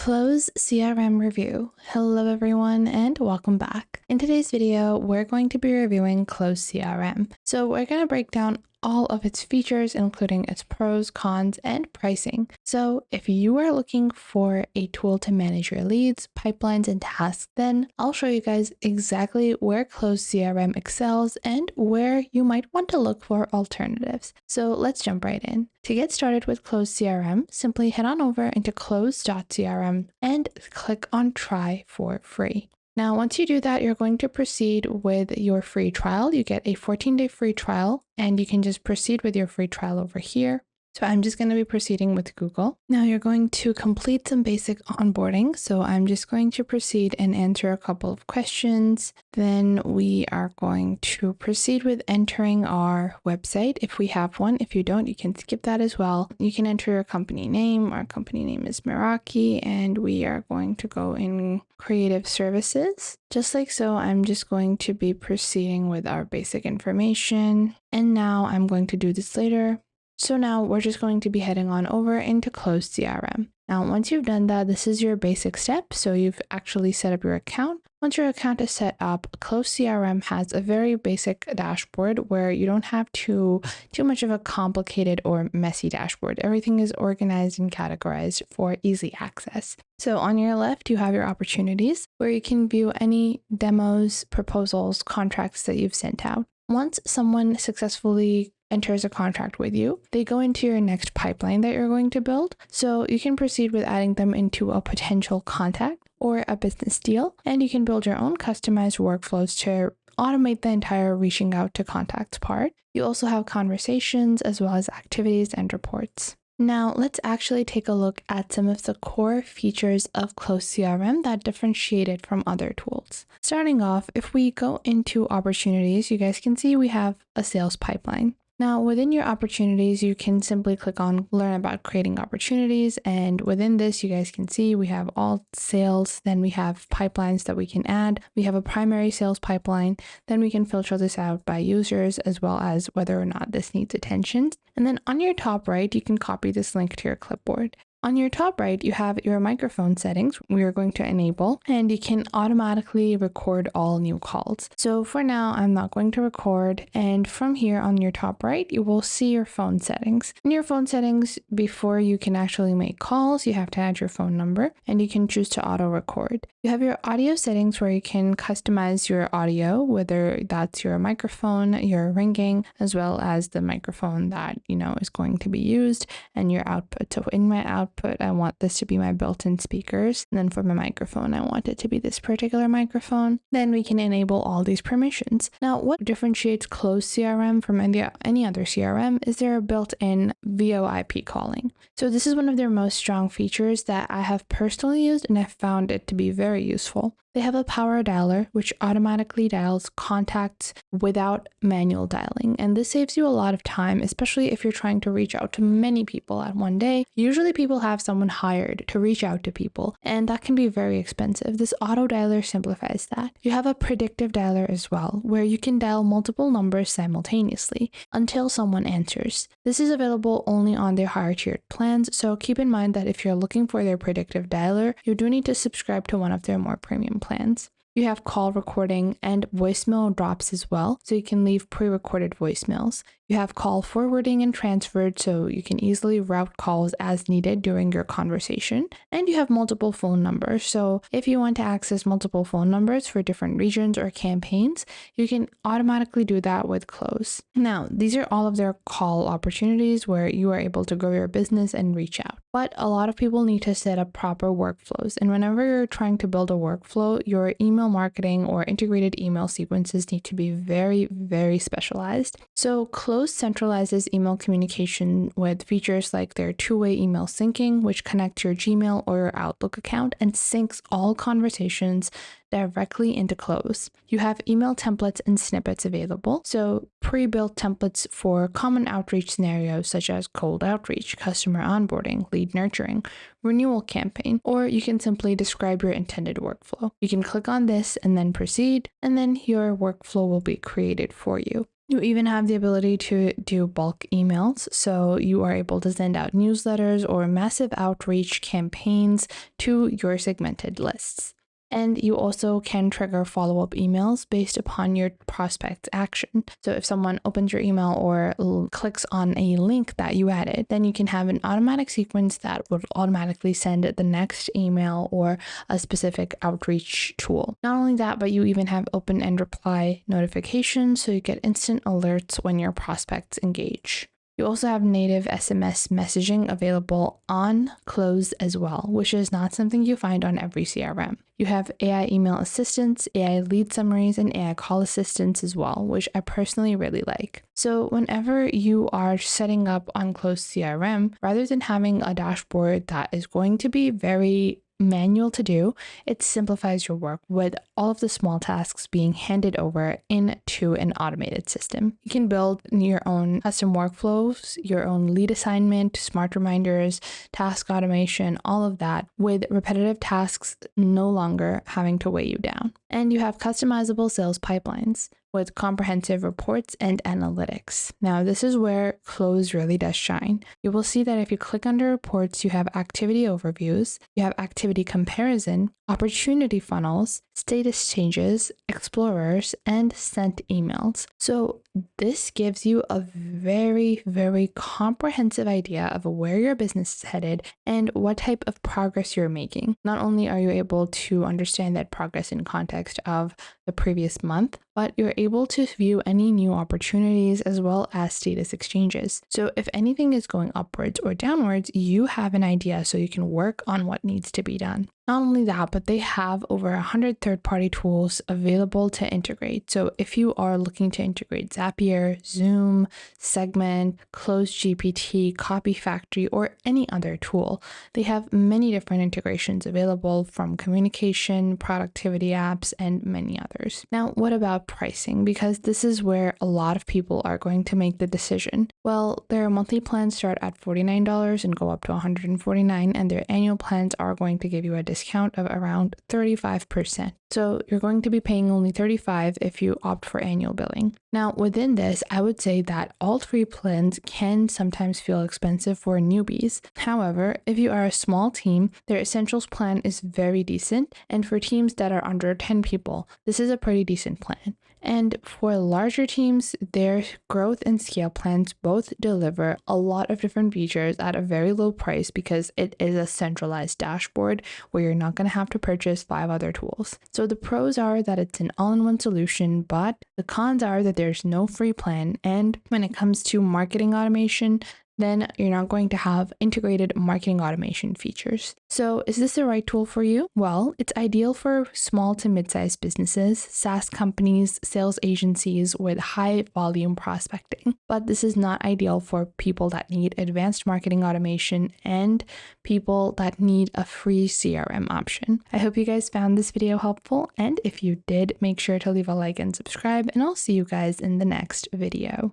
Close CRM review. Hello everyone and welcome back. In today's video, we're going to be reviewing Close CRM. So we're going to break down all of its features, including its pros, cons, and pricing. So if you are looking for a tool to manage your leads, pipelines, and tasks, then I'll show you guys exactly where Close CRM excels and where you might want to look for alternatives. So let's jump right in. To get started with Close CRM, simply head on over into close.crm and click on Try for free. Now, once you do that, you're going to proceed with your free trial. You get a 14-day free trial, and you can just proceed with your free trial over here. So I'm just going to be proceeding with Google. Now you're going to complete some basic onboarding. So I'm just going to proceed and answer a couple of questions. Then we are going to proceed with entering our website if we have one. If you don't, you can skip that as well. You can enter your company name. Our company name is Meraki, and we are going to go in creative services. Just like so, I'm just going to be proceeding with our basic information. And now I'm going to do this later. So now we're just going to be heading on over into Close CRM. Now, once you've done that, this is your basic step. So you've actually set up your account. Once your account is set up, Close CRM has a very basic dashboard where you don't have too much of a complicated or messy dashboard. Everything is organized and categorized for easy access. So on your left, you have your opportunities where you can view any demos, proposals, contracts that you've sent out. Once someone successfully enters a contract with you, they go into your next pipeline that you're going to build. So you can proceed with adding them into a potential contact or a business deal, and you can build your own customized workflows to automate the entire reaching out to contacts part. You also have conversations as well as activities and reports. Now let's actually take a look at some of the core features of Close CRM that differentiate it from other tools. Starting off, if we go into opportunities, you guys can see we have a sales pipeline. Now, within your opportunities, you can simply click on Learn about creating opportunities. And within this, you guys can see we have all sales. Then we have pipelines that we can add. We have a primary sales pipeline. Then we can filter this out by users as well as whether or not this needs attention. And then on your top right, you can copy this link to your clipboard. On your top right, you have your microphone settings we are going to enable, and you can automatically record all new calls. So for now, I'm not going to record. And from here on your top right, you will see your phone settings. In your phone settings, before you can actually make calls, you have to add your phone number, and you can choose to auto record. You have your audio settings where you can customize your audio, whether that's your microphone, your ringing, as well as the microphone that, is going to be used, and your output. So in my output, I want this to be my built-in speakers. And then for my microphone, I want it to be this particular microphone. Then we can enable all these permissions. Now, what differentiates Close CRM from any other CRM is their built-in VoIP calling. So this is one of their most strong features that I have personally used, and I found it to be very useful. They have a power dialer, which automatically dials contacts without manual dialing. And this saves you a lot of time, especially if you're trying to reach out to many people at one day. Usually people have someone hired to reach out to people, and that can be very expensive. This auto dialer simplifies that. You have a predictive dialer as well, where you can dial multiple numbers simultaneously until someone answers. This is available only on their higher tiered plans, so keep in mind that if you're looking for their predictive dialer, you do need to subscribe to one of their more premium plans. You have call recording and voicemail drops as well, so you can leave pre-recorded voicemails. You have call forwarding and transferred, so you can easily route calls as needed during your conversation. And you have multiple phone numbers, so if you want to access multiple phone numbers for different regions or campaigns, you can automatically do that with Close. Now, these are all of their call opportunities where you are able to grow your business and reach out. But a lot of people need to set up proper workflows, and whenever you're trying to build a workflow, your email marketing or integrated email sequences need to be very, very specialized. So Close centralizes email communication with features like their two-way email syncing, which connects your Gmail or your Outlook account and syncs all conversations directly into Close. You have email templates and snippets available, so pre-built templates for common outreach scenarios such as cold outreach, customer onboarding, lead nurturing, renewal campaign, or you can simply describe your intended workflow. You can click on this and then proceed, and then your workflow will be created for you. You even have the ability to do bulk emails, so you are able to send out newsletters or massive outreach campaigns to your segmented lists. And you also can trigger follow-up emails based upon your prospect's action. So if someone opens your email or clicks on a link that you added, then you can have an automatic sequence that would automatically send the next email or a specific outreach tool. Not only that, but you even have open and reply notifications, so you get instant alerts when your prospects engage. You also have native SMS messaging available on Close as well, which is not something you find on every CRM. You have AI email assistants, AI lead summaries, and AI call assistants as well, which I personally really like. So whenever you are setting up on Close CRM, rather than having a dashboard that is going to be very manual to do, it simplifies your work with all of the small tasks being handed over into an automated system. You can build your own custom workflows, your own lead assignment, smart reminders, task automation, all of that, with repetitive tasks no longer having to weigh you down. And you have customizable sales pipelines with comprehensive reports and analytics. Now, this is where Close really does shine. You will see that if you click under reports, you have activity overviews, you have activity comparison, opportunity funnels, status changes, explorers, and sent emails. So this gives you a very, very comprehensive idea of where your business is headed and what type of progress you're making. Not only are you able to understand that progress in context of the previous month, but you're able to view any new opportunities as well as status exchanges. So if anything is going upwards or downwards, you have an idea so you can work on what needs to be done. Not only that, but they have over 100 third-party tools available to integrate. So if you are looking to integrate Zapier, Zoom, Segment, Close GPT, Copy Factory, or any other tool, they have many different integrations available from communication, productivity apps, and many others. Now, what about pricing? Because this is where a lot of people are going to make the decision. Well, their monthly plans start at $49 and go up to $149, and their annual plans are going to give you a discount of around 35%. So you're going to be paying only $35 if you opt for annual billing. Now, within this, I would say that all three plans can sometimes feel expensive for newbies. However, if you are a small team, their essentials plan is very decent. And for teams that are under 10 people, this is a pretty decent plan. And for larger teams, their growth and scale plans both deliver a lot of different features at a very low price because it is a centralized dashboard where you're not going to have to purchase 5 other tools. So the pros are that it's an all-in-one solution, but the cons are that there's no free plan. And when it comes to marketing automation, then you're not going to have integrated marketing automation features. So is this the right tool for you? Well, it's ideal for small to mid-sized businesses, SaaS companies, sales agencies with high volume prospecting. But this is not ideal for people that need advanced marketing automation and people that need a free CRM option. I hope you guys found this video helpful, and if you did, make sure to leave a like and subscribe, and I'll see you guys in the next video.